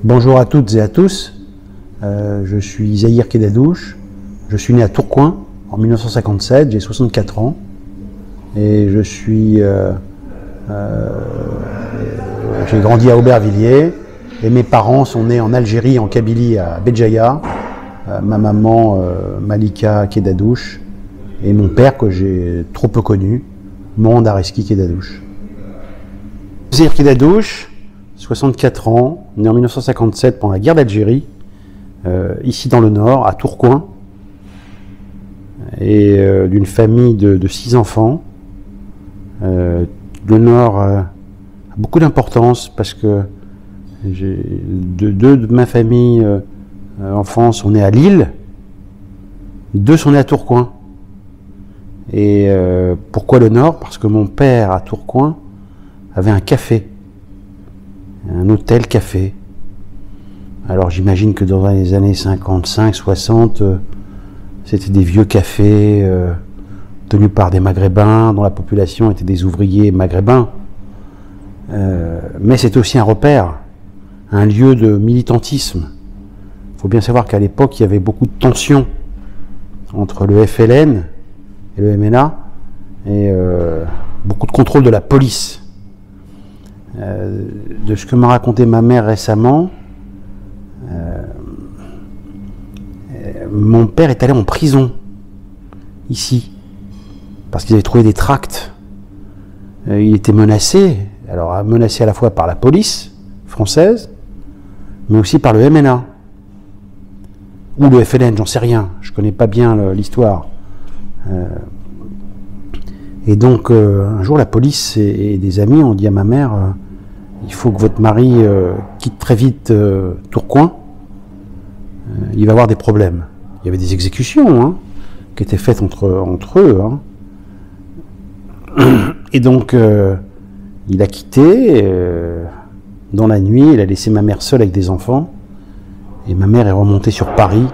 Bonjour à toutes et à tous, je suis Zahir Kedadouche, je suis né à Tourcoing en 1957, j'ai 64 ans et j'ai grandi à Aubervilliers et mes parents sont nés en Algérie, en Kabylie, à Béjaïa, ma maman Malika Kedadouche et mon père que j'ai trop peu connu, Mohand Areski Kedadouche. Zahir Kedadouche, 64 ans, né en 1957 pendant la guerre d'Algérie, ici dans le Nord, à Tourcoing, et d'une famille de 6 enfants. Le Nord a beaucoup d'importance parce que deux de ma famille enfants sont nés à Lille, 2 sont nés à Tourcoing. Et pourquoi le Nord? Parce que mon père à Tourcoing avait un café. Un hôtel-café. Alors j'imagine que dans les années 55, 60, c'était des vieux cafés tenus par des Maghrébins, dont la population était des ouvriers maghrébins. Mais c'est aussi un repère, un lieu de militantisme. Il faut bien savoir qu'à l'époque, il y avait beaucoup de tensions entre le FLN et le MNA, et beaucoup de contrôle de la police. De ce que m'a raconté ma mère récemment, mon père est allé en prison, ici, parce qu'il avait trouvé des tracts. Il était menacé, alors menacé à la fois par la police française, mais aussi par le MNA, ou le FLN, j'en sais rien, je connais pas bien l'histoire. Et donc, un jour, la police et des amis ont dit à ma mère, il faut que votre mari quitte très vite Tourcoing, il va avoir des problèmes. Il y avait des exécutions qui étaient faites entre eux. Et donc, il a quitté dans la nuit, il a laissé ma mère seule avec des enfants, et ma mère est remontée sur Paris.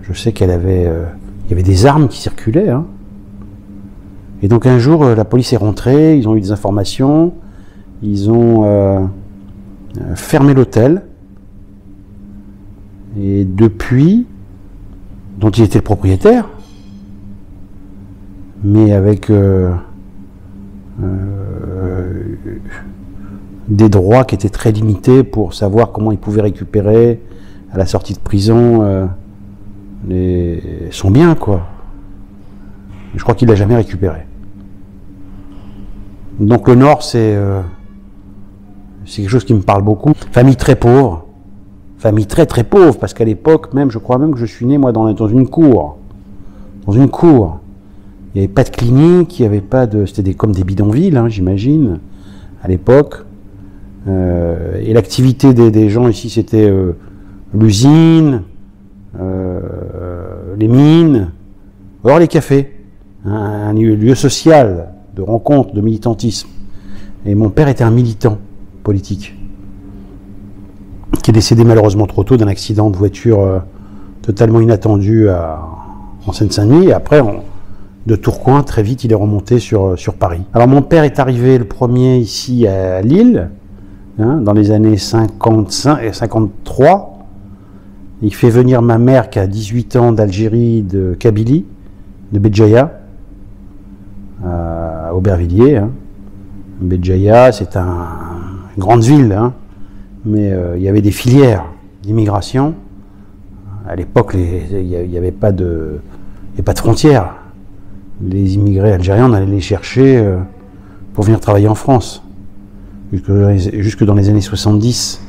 Je sais il y avait des armes qui circulaient. Et donc un jour, la police est rentrée, ils ont eu des informations, ils ont fermé l'hôtel, et depuis, dont il était le propriétaire, mais avec des droits qui étaient très limités pour savoir comment il pouvait récupérer à la sortie de prison son bien, quoi. Je crois qu'il l'a jamais récupéré. Donc le Nord, c'est quelque chose qui me parle beaucoup. Famille très pauvre, famille très très pauvre, parce qu'à l'époque même, je crois même que je suis né moi dans une cour. Dans une cour. Il n'y avait pas de clinique, il n'y avait pas de... C'était comme des bidonvilles, j'imagine, à l'époque. Et l'activité des gens ici, c'était l'usine, les mines, alors les cafés. Un lieu social de rencontre, de militantisme. Et mon père était un militant politique, qui est décédé malheureusement trop tôt d'un accident de voiture totalement inattendu en Seine-Saint-Denis. Et après, de Tourcoing, très vite, il est remonté sur Paris. Alors mon père est arrivé le premier ici à Lille, dans les années 55 et 53. Il fait venir ma mère qui a 18 ans d'Algérie, de Kabylie, de Béjaïa, à Aubervilliers. Béjaïa, c'est une grande ville, mais il y avait des filières d'immigration. À l'époque, il n'y avait pas de frontières. Les immigrés algériens, on allait les chercher pour venir travailler en France, jusque dans les années 70.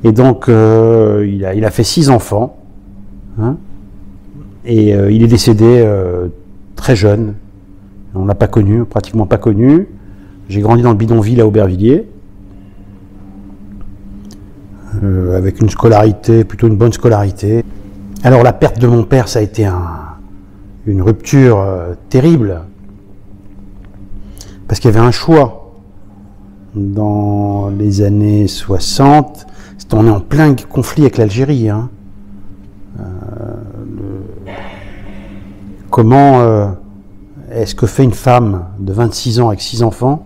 Et donc, il a fait 6 enfants, et il est décédé très jeune. On ne l'a pas connu, pratiquement pas connu. J'ai grandi dans le bidonville à Aubervilliers, avec une scolarité, plutôt une bonne scolarité. Alors la perte de mon père, ça a été une rupture terrible, parce qu'il y avait un choix. Dans les années 60, on est en plein conflit avec l'Algérie. Comment est-ce que fait une femme de 26 ans avec 6 enfants?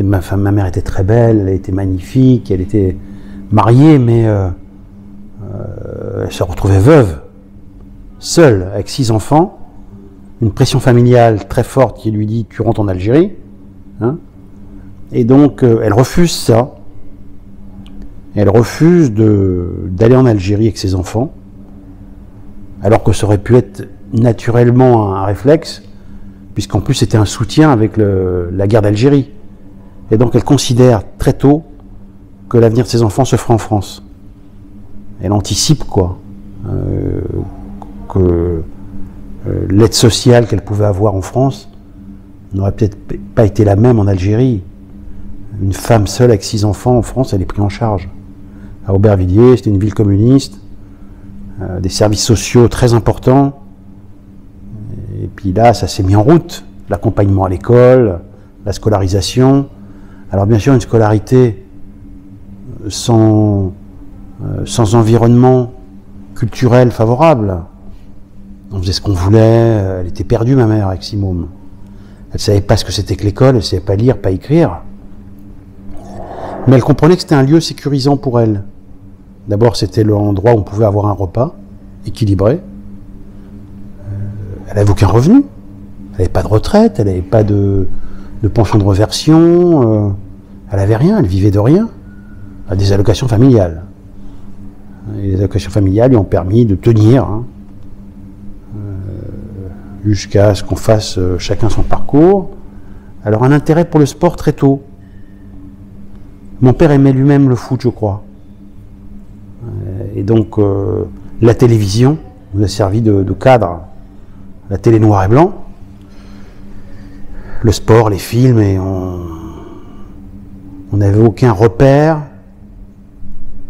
ma mère était très belle, elle était magnifique, elle était mariée, mais elle se retrouvait veuve, seule, avec 6 enfants, une pression familiale très forte qui lui dit « tu rentres en Algérie hein ». Et donc elle refuse ça, elle refuse d'aller en Algérie avec ses enfants, alors que ça aurait pu être naturellement un réflexe, puisqu'en plus c'était un soutien avec la guerre d'Algérie. Et donc elle considère très tôt que l'avenir de ses enfants se fera en France. Elle anticipe quoi, que l'aide sociale qu'elle pouvait avoir en France n'aurait peut-être pas été la même en Algérie. Une femme seule avec 6 enfants en France, elle est prise en charge. À Aubervilliers, c'était une ville communiste, des services sociaux très importants. Et puis là, ça s'est mis en route. L'accompagnement à l'école, la scolarisation. Alors bien sûr, une scolarité sans environnement culturel favorable. On faisait ce qu'on voulait, elle était perdue ma mère avec 6 mômes. Elle ne savait pas ce que c'était que l'école, elle ne savait pas lire, pas écrire. Mais elle comprenait que c'était un lieu sécurisant pour elle. D'abord, c'était l'endroit où on pouvait avoir un repas équilibré. Elle n'avait aucun revenu. Elle n'avait pas de retraite, elle n'avait pas de pension de reversion. Elle n'avait rien, elle vivait de rien. Elle a des allocations familiales. Et les allocations familiales lui ont permis de tenir jusqu'à ce qu'on fasse chacun son parcours. Alors un intérêt pour le sport très tôt. Mon père aimait lui-même le foot, je crois. Et donc, la télévision nous a servi de cadre. La télé noir et blanc, le sport, les films, et on n'avait aucun repère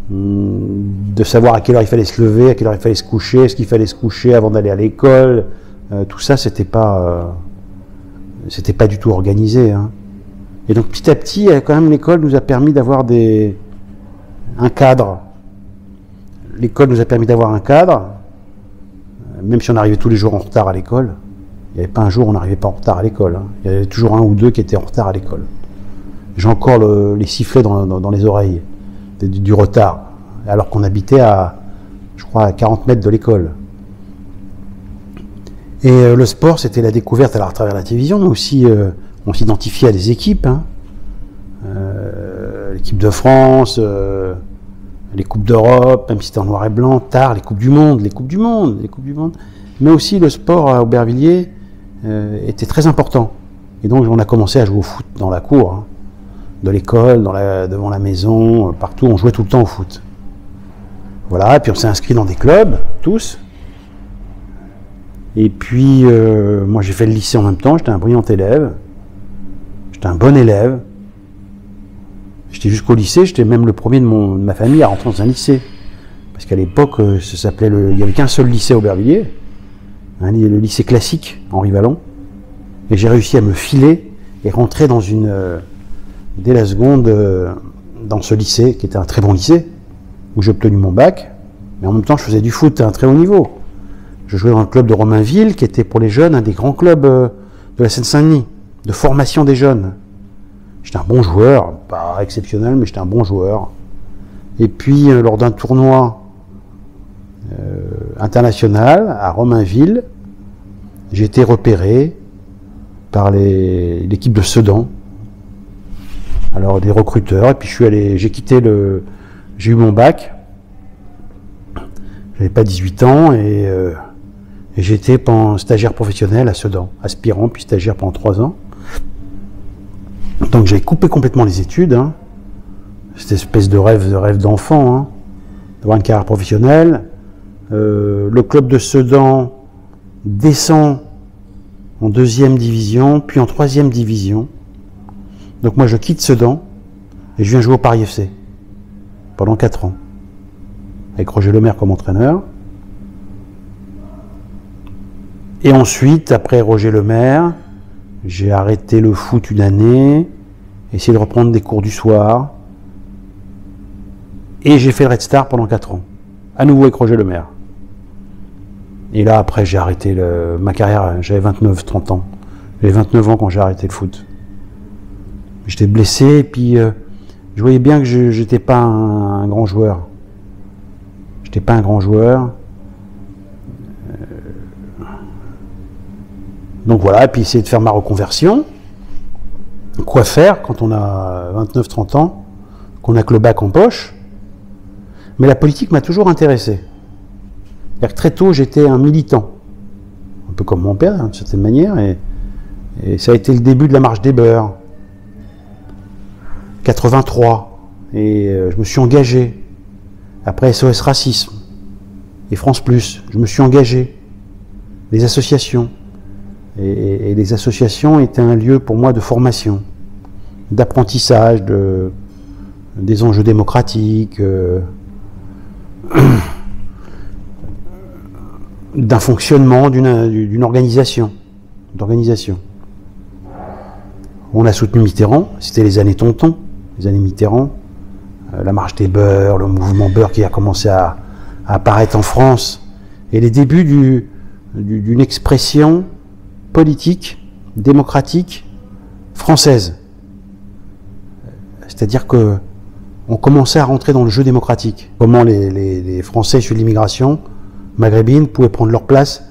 de savoir à quelle heure il fallait se lever, à quelle heure il fallait se coucher, est-ce qu'il fallait se coucher avant d'aller à l'école. Tout ça, c'était pas du tout organisé. Hein. Et donc petit à petit, quand même, l'école nous a permis d'avoir un cadre. L'école nous a permis d'avoir un cadre, même si on arrivait tous les jours en retard à l'école. Il n'y avait pas un jour où on n'arrivait pas en retard à l'école. Hein. Il y avait toujours un ou deux qui étaient en retard à l'école. J'ai encore les sifflets dans les oreilles du retard, alors qu'on habitait je crois, à 40 mètres de l'école. Et le sport, c'était la découverte à travers la télévision, mais aussi on s'identifiait à des équipes. Hein. L'équipe de France, les Coupes d'Europe, même si c'était en noir et blanc, tard, les Coupes du Monde. Mais aussi le sport à Aubervilliers était très important. Et donc on a commencé à jouer au foot dans la cour, hein, de l'école, devant la maison, partout, on jouait tout le temps au foot. Voilà, et puis on s'est inscrit dans des clubs, tous. Et puis, moi j'ai fait le lycée en même temps, j'étais un brillant élève, j'étais un bon élève. J'étais jusqu'au lycée, j'étais même le premier de ma famille à rentrer dans un lycée. Parce qu'à l'époque, ça s'appelait il n'y avait qu'un seul lycée à Aubervilliers, hein, le lycée classique, Henri Vallon. Et j'ai réussi à me filer et rentrer dès la seconde, dans ce lycée, qui était un très bon lycée, où j'ai obtenu mon bac. Mais en même temps, je faisais du foot à un très haut niveau. Je jouais dans le club de Romainville, qui était pour les jeunes un des grands clubs de la Seine-Saint-Denis, de formation des jeunes. J'étais un bon joueur, pas exceptionnel, mais j'étais un bon joueur. Et puis, lors d'un tournoi international à Romainville, j'ai été repéré par l'équipe de Sedan, alors des recruteurs, et puis j'ai eu mon bac, j'avais pas 18 ans, et j'étais stagiaire professionnel à Sedan, aspirant, puis stagiaire pendant 3 ans. Donc j'ai coupé complètement les études, hein. Cette espèce de rêve d'enfant, hein, d'avoir une carrière professionnelle. Le club de Sedan descend en 2e division, puis en 3e division. Donc moi je quitte Sedan et je viens jouer au Paris FC pendant 4 ans, avec Roger Lemaire comme entraîneur. Et ensuite, après Roger Lemaire, j'ai arrêté le foot une année, essayé de reprendre des cours du soir, et j'ai fait le Red Star pendant 4 ans, à nouveau avec Roger Lemaire. Et là, après, j'ai arrêté ma carrière, j'avais 29-30 ans. J'avais 29 ans quand j'ai arrêté le foot. J'étais blessé, et puis je voyais bien que je n'étais pas un grand joueur. J'étais pas un grand joueur. Donc voilà, et puis essayer de faire ma reconversion. Quoi faire quand on a 29-30 ans, qu'on a que le bac en poche? Mais la politique m'a toujours intéressé. C'est-à-dire que très tôt, j'étais un militant. Un peu comme mon père, d'une certaine manière, et ça a été le début de la marche des beurs. 83, et je me suis engagé. Après SOS Racisme et France Plus, je me suis engagé. Les associations. Et les associations étaient un lieu pour moi de formation, d'apprentissage, des enjeux démocratiques, d'un fonctionnement d'une organisation. On a soutenu Mitterrand, c'était les années Tonton, les années Mitterrand, la marche des beurs, le mouvement beurre qui a commencé à apparaître en France, et les débuts d'une expression politique, démocratique, française. C'est-à-dire que on commençait à rentrer dans le jeu démocratique. Comment les Français issus de l'immigration maghrébine pouvaient prendre leur place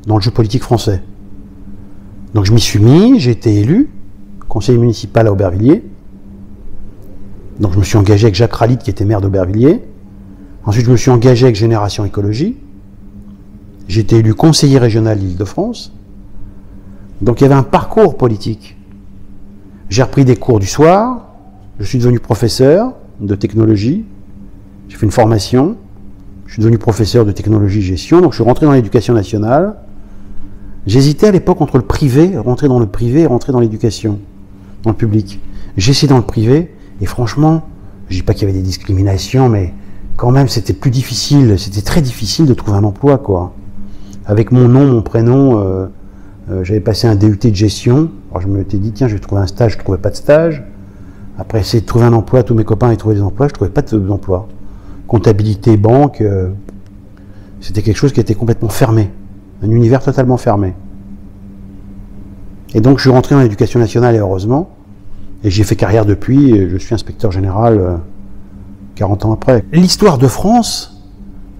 dans le jeu politique français. Donc je m'y suis mis, j'ai été élu, conseiller municipal à Aubervilliers. Donc je me suis engagé avec Jacques Ralite qui était maire d'Aubervilliers. Ensuite je me suis engagé avec Génération Écologie. J'ai été élu conseiller régional d'Île-de-France. Donc il y avait un parcours politique. J'ai repris des cours du soir, je suis devenu professeur de technologie, j'ai fait une formation, je suis devenu professeur de technologie gestion, donc je suis rentré dans l'éducation nationale. J'hésitais à l'époque entre le privé, rentrer dans le privé et rentrer dans l'éducation, dans le public. J'ai essayé dans le privé, et franchement, je dis pas qu'il y avait des discriminations, mais quand même c'était plus difficile, c'était très difficile de trouver un emploi, quoi. Avec mon nom, mon prénom, j'avais passé un DUT de gestion, alors je me suis dit, tiens, je vais trouver un stage, je ne trouvais pas de stage. Après, essayer de trouver un emploi, tous mes copains avaient trouvé des emplois, je ne trouvais pas d'emploi. Comptabilité, banque, c'était quelque chose qui était complètement fermé, un univers totalement fermé. Et donc, je suis rentré dans l'éducation nationale, et heureusement, et j'ai fait carrière depuis, et je suis inspecteur général 40 ans après. L'histoire de France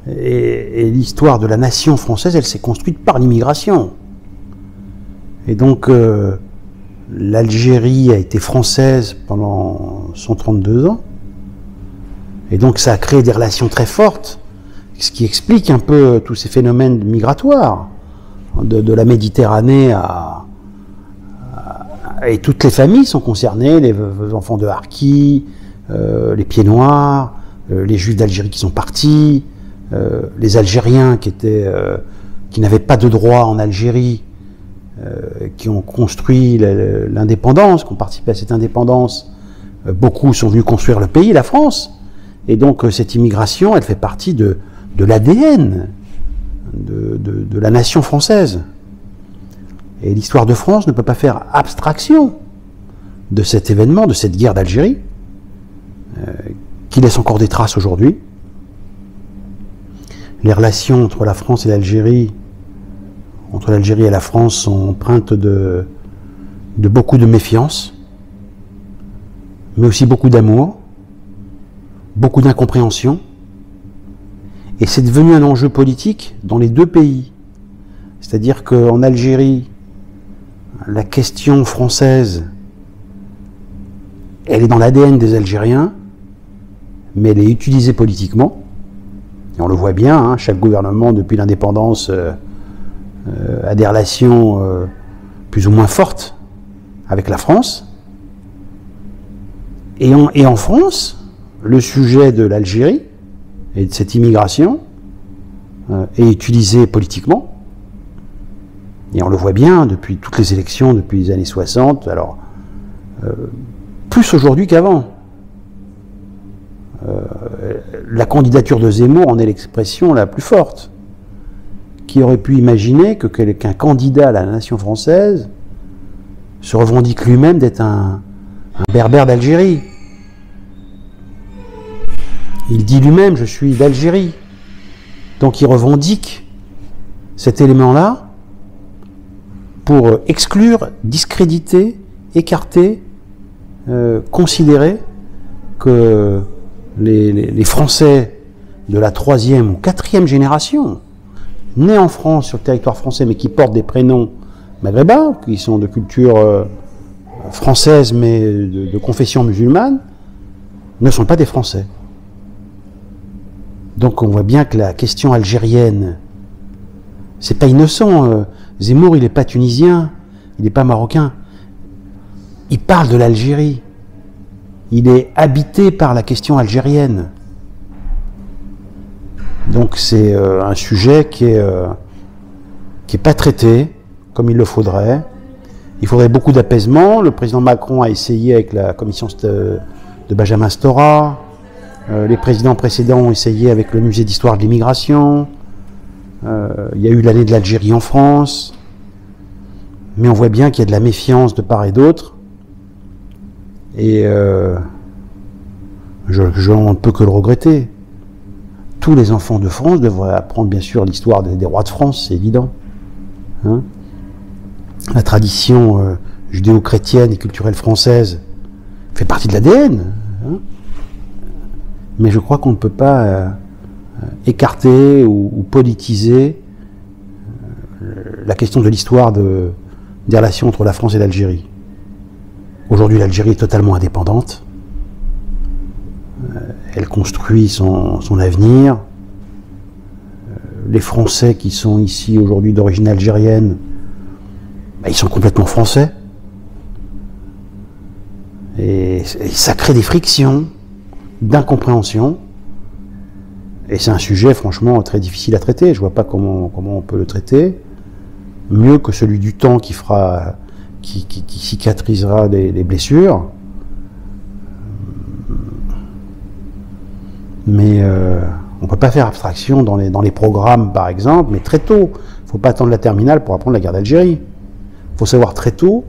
et l'histoire de la nation française, elle s'est construite par l'immigration. Et donc, l'Algérie a été française pendant 132 ans. Et donc, ça a créé des relations très fortes, ce qui explique un peu tous ces phénomènes migratoires, de la Méditerranée et toutes les familles sont concernées, les enfants de Harki, les Pieds Noirs, les Juifs d'Algérie qui sont partis, les Algériens qui n'avaient pas de droit en Algérie, qui ont construit l'indépendance, qui ont participé à cette indépendance. Beaucoup sont venus construire le pays, la France. Et donc cette immigration, elle fait partie de l'ADN de la nation française. Et l'histoire de France ne peut pas faire abstraction de cet événement, de cette guerre d'Algérie, qui laisse encore des traces aujourd'hui. Les relations entre la France et l'Algérie, entre l'Algérie et la France, sont empreintes de beaucoup de méfiance, mais aussi beaucoup d'amour, beaucoup d'incompréhension. Et c'est devenu un enjeu politique dans les deux pays. C'est-à-dire qu'en Algérie, la question française, elle est dans l'ADN des Algériens, mais elle est utilisée politiquement. Et on le voit bien, hein, chaque gouvernement, depuis l'indépendance, a des relations plus ou moins fortes avec la France. Et en France, le sujet de l'Algérie et de cette immigration est utilisé politiquement. Et on le voit bien depuis toutes les élections, depuis les années 60, alors plus aujourd'hui qu'avant. La candidature de Zemmour en est l'expression la plus forte. Qui aurait pu imaginer qu'un candidat à la nation française se revendique lui-même d'être un berbère d'Algérie. Il dit lui-même, je suis d'Algérie. Donc il revendique cet élément-là pour exclure, discréditer, écarter considérer que les Français de la 3e ou 4e génération, nés en France, sur le territoire français, mais qui portent des prénoms maghrébins, qui sont de culture française, mais de confession musulmane, ne sont pas des Français. Donc on voit bien que la question algérienne, c'est pas innocent. Zemmour, il n'est pas tunisien, il n'est pas marocain. Il parle de l'Algérie. Il est habité par la question algérienne. Donc c'est un sujet qui est pas traité comme il le faudrait. Il faudrait beaucoup d'apaisement. Le président Macron a essayé avec la commission de Benjamin Stora. Les présidents précédents ont essayé avec le musée d'histoire de l'immigration. Il y a eu l'année de l'Algérie en France. Mais on voit bien qu'il y a de la méfiance de part et d'autre. Et je ne peux que le regretter. Tous les enfants de France devraient apprendre bien sûr l'histoire des rois de France, c'est évident. Hein, la tradition judéo-chrétienne et culturelle française fait partie de l'ADN. Hein, mais je crois qu'on ne peut pas écarter ou politiser la question de l'histoire des relations entre la France et l'Algérie. Aujourd'hui, l'Algérie est totalement indépendante. Elle construit son avenir. Les Français qui sont ici aujourd'hui d'origine algérienne, ils sont complètement français. Et ça crée des frictions, d'incompréhension. Et c'est un sujet franchement très difficile à traiter. Je ne vois pas comment on peut le traiter. Mieux que celui du temps qui cicatrisera les blessures. Mais on ne peut pas faire abstraction dans les programmes, par exemple, mais très tôt. Il ne faut pas attendre la terminale pour apprendre la guerre d'Algérie. Il faut savoir très tôt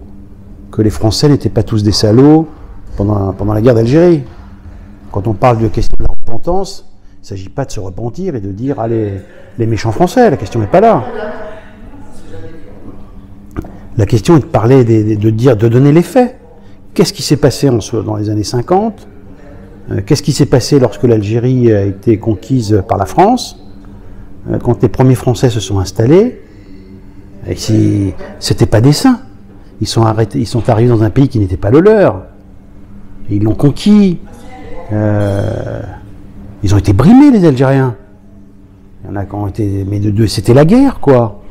que les Français n'étaient pas tous des salauds pendant la guerre d'Algérie. Quand on parle de question de la repentance, il ne s'agit pas de se repentir et de dire « allez, les méchants Français », la question n'est pas là. La question est de parler, de donner les faits. Qu'est-ce qui s'est passé dans les années 50 ? Qu'est-ce qui s'est passé lorsque l'Algérie a été conquise par la France, quand les premiers Français se sont installés? C'était pas des saints. Ils sont arrivés dans un pays qui n'était pas le leur. Et ils l'ont conquis. Ils ont été brimés, les Algériens. Il y en a qui ont été... Mais c'était la guerre, quoi.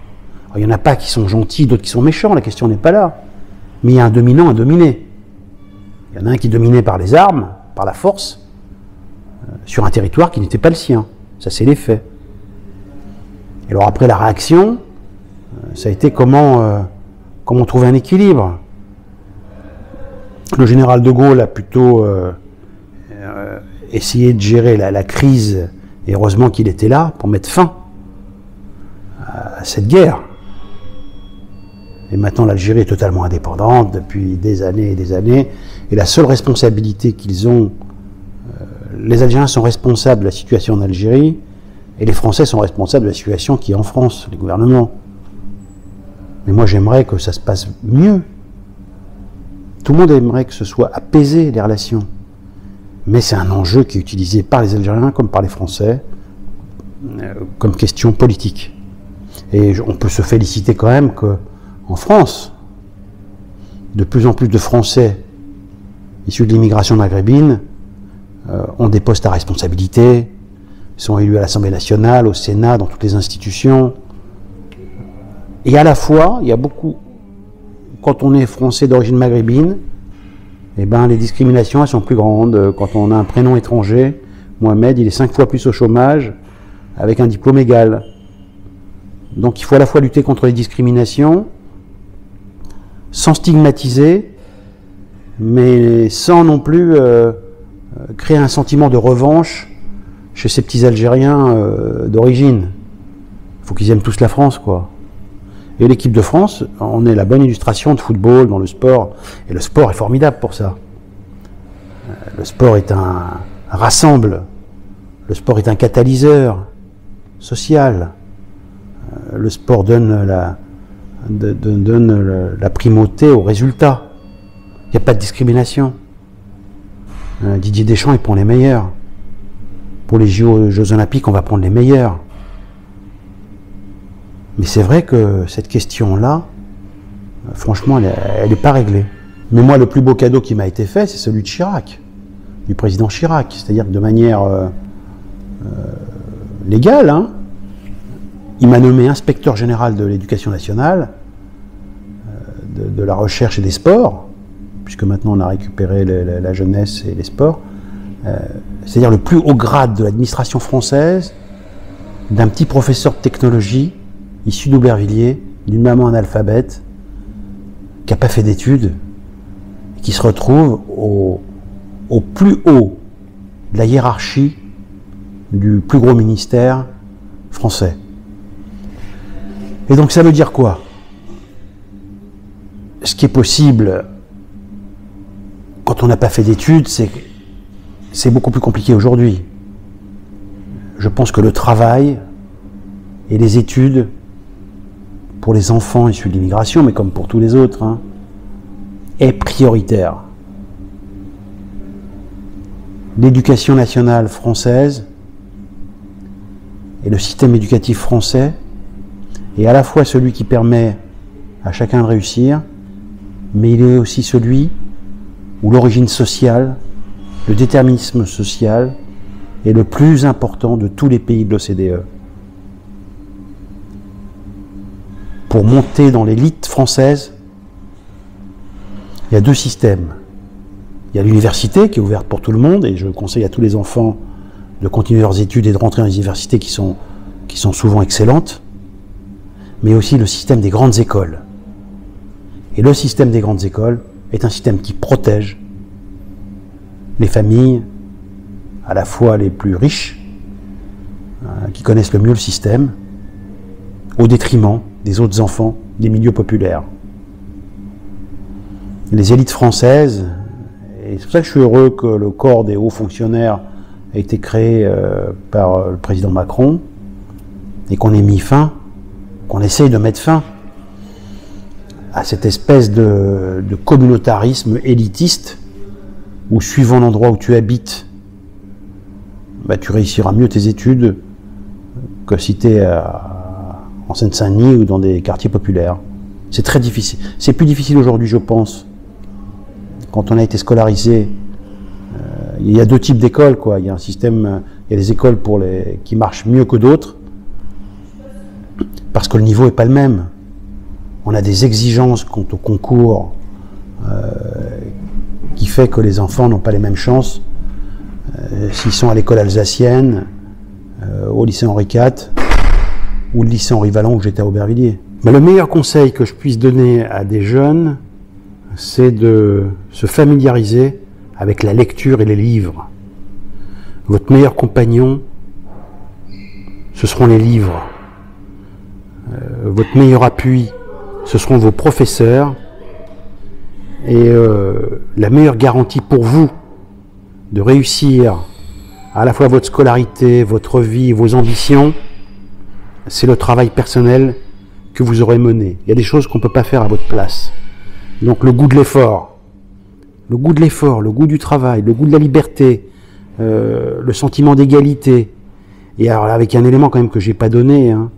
Alors, il n'y en a pas qui sont gentils, d'autres qui sont méchants, la question n'est pas là. Mais il y a un dominant, un dominé. Il y en a un qui dominait par les armes, par la force, sur un territoire qui n'était pas le sien. Ça, c'est les faits. Et alors après, la réaction, ça a été comment trouver un équilibre. Le général de Gaulle a plutôt essayé de gérer la crise, et heureusement qu'il était là, pour mettre fin à cette guerre. Et maintenant, l'Algérie est totalement indépendante depuis des années et des années. Et la seule responsabilité qu'ils ont, les Algériens sont responsables de la situation en Algérie, et les Français sont responsables de la situation qui est en France, les gouvernements. Mais moi, j'aimerais que ça se passe mieux. Tout le monde aimerait que ce soit apaisé, les relations. Mais c'est un enjeu qui est utilisé par les Algériens comme par les Français, comme question politique. Et on peut se féliciter quand même qu'en France, de plus en plus de Français issus de l'immigration maghrébine ont des postes à responsabilité, sont élus à l'Assemblée nationale, au Sénat, dans toutes les institutions. Et à la fois, il y a beaucoup, quand on est Français d'origine maghrébine, eh ben, les discriminations elles sont plus grandes. Quand on a un prénom étranger, Mohamed, il est 5 fois plus au chômage avec un diplôme égal. Donc il faut à la fois lutter contre les discriminations, sans stigmatiser, mais sans non plus créer un sentiment de revanche chez ces petits Algériens d'origine. Il faut qu'ils aiment tous la France, quoi. Et l'équipe de France, on est la bonne illustration de football dans le sport. Et le sport est formidable pour ça. Le sport est rassemble. Le sport est un catalyseur social. Le sport donne la primauté aux résultats. Il n'y a pas de discrimination. Didier Deschamps, il prend les meilleurs. Pour les Jeux Olympiques, on va prendre les meilleurs. Mais c'est vrai que cette question-là, franchement, elle n'est pas réglée. Mais moi, le plus beau cadeau qui m'a été fait, c'est celui de Chirac, du président Chirac. C'est-à-dire que de manière légale, hein, il m'a nommé inspecteur général de l'éducation nationale, de la recherche et des sports, puisque maintenant on a récupéré la jeunesse et les sports. C'est-à-dire le plus haut grade de l'administration française, d'un petit professeur de technologie, issu d'Aubervilliers, d'une maman analphabète, qui n'a pas fait d'études, qui se retrouve au plus haut de la hiérarchie du plus gros ministère français. Et donc ça veut dire quoi? Ce qui est possible quand on n'a pas fait d'études, c'est beaucoup plus compliqué aujourd'hui. Je pense que le travail et les études pour les enfants issus de l'immigration, mais comme pour tous les autres, hein, est prioritaire. L'éducation nationale française et le système éducatif français est à la fois celui qui permet à chacun de réussir, mais il est aussi celui où l'origine sociale, le déterminisme social est le plus important de tous les pays de l'OCDE. Pour monter dans l'élite française, il y a deux systèmes. Il y a l'université qui est ouverte pour tout le monde, et je conseille à tous les enfants de continuer leurs études et de rentrer dans les universités qui sont souvent excellentes, mais aussi le système des grandes écoles. Et le système des grandes écoles est un système qui protège les familles, à la fois les plus riches, qui connaissent le mieux le système, au détriment des autres enfants des milieux populaires. Les élites françaises, et c'est pour ça que je suis heureux que le corps des hauts fonctionnaires ait été créé par le président Macron, et qu'on ait mis fin, qu'on essaye de mettre fin à cette espèce de communautarisme élitiste où, suivant l'endroit où tu habites, bah, tu réussiras mieux tes études que si tu es en Seine-Saint-Denis ou dans des quartiers populaires. C'est très difficile. C'est plus difficile aujourd'hui, je pense. Quand on a été scolarisé, il y a deux types d'écoles, quoi. Il y a un système, il y a des écoles qui marchent mieux que d'autres, parce que le niveau n'est pas le même. On a des exigences quant au concours qui fait que les enfants n'ont pas les mêmes chances s'ils sont à l'école alsacienne, au lycée Henri IV ou le lycée Henri Wallon où j'étais à Aubervilliers. Mais le meilleur conseil que je puisse donner à des jeunes, c'est de se familiariser avec la lecture et les livres. Votre meilleur compagnon, ce seront les livres. Votre meilleur appui, ce seront vos professeurs. Et la meilleure garantie pour vous de réussir à la fois votre scolarité, votre vie, vos ambitions, c'est le travail personnel que vous aurez mené. Il y a des choses qu'on ne peut pas faire à votre place. Donc le goût de l'effort, le goût du travail, le goût de la liberté, le sentiment d'égalité. Et alors avec un élément quand même que j'ai pas donné, hein,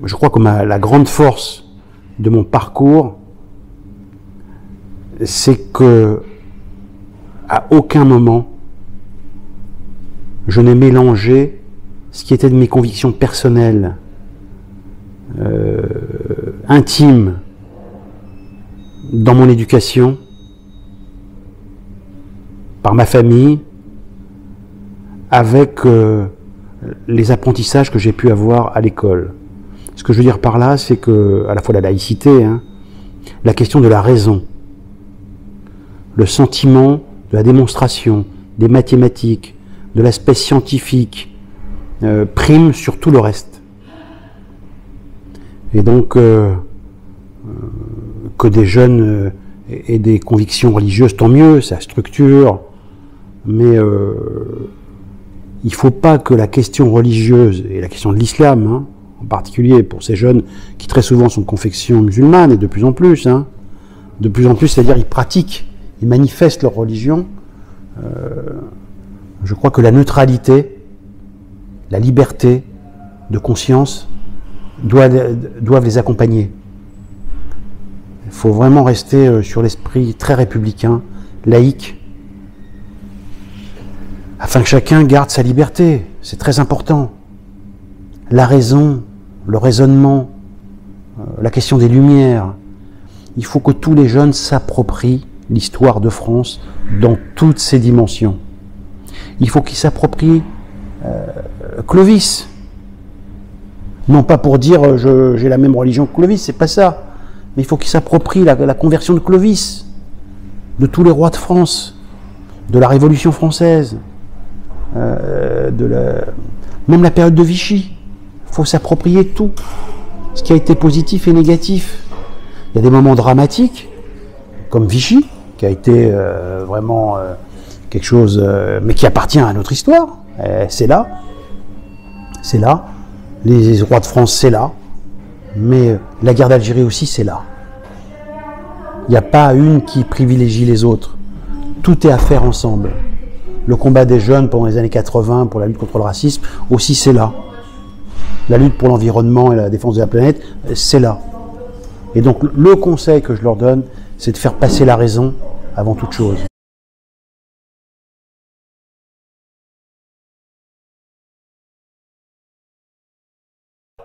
je crois que la grande force de mon parcours, c'est que à aucun moment je n'ai mélangé ce qui était de mes convictions personnelles, intimes, dans mon éducation, par ma famille, avec les apprentissages que j'ai pu avoir à l'école. Ce que je veux dire par là, c'est que, à la fois la laïcité, hein, la question de la raison, le sentiment de la démonstration, des mathématiques, de l'aspect scientifique, prime sur tout le reste. Et donc, que des jeunes aient des convictions religieuses, tant mieux, ça structure, mais il ne faut pas que la question religieuse, et la question de l'islam, hein, en particulier pour ces jeunes qui très souvent sont de confession musulmane, et de plus en plus, c'est-à-dire ils pratiquent, ils manifestent leur religion, Je crois que la neutralité, la liberté de conscience doivent les accompagner. Il faut vraiment rester sur l'esprit très républicain, laïque, afin que chacun garde sa liberté. C'est très important. La raison, le raisonnement, la question des Lumières. Il faut que tous les jeunes s'approprient l'histoire de France dans toutes ses dimensions. Il faut qu'ils s'approprient Clovis. Non pas pour dire j'ai la même religion que Clovis, c'est pas ça. Mais il faut qu'ils s'approprient la conversion de Clovis, de tous les rois de France, de la Révolution française, même la période de Vichy. Il faut s'approprier tout, ce qui a été positif et négatif. Il y a des moments dramatiques, comme Vichy, qui a été vraiment quelque chose, mais qui appartient à notre histoire. C'est là. C'est là. Les rois de France, c'est là. Mais la guerre d'Algérie aussi, c'est là. Il n'y a pas une qui privilégie les autres. Tout est à faire ensemble. Le combat des jeunes pendant les années 80 pour la lutte contre le racisme, aussi c'est là. La lutte pour l'environnement et la défense de la planète, c'est là. Et donc le conseil que je leur donne, c'est de faire passer la raison avant toute chose.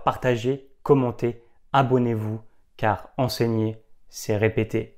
Partagez, commentez, abonnez-vous, car enseigner, c'est répéter.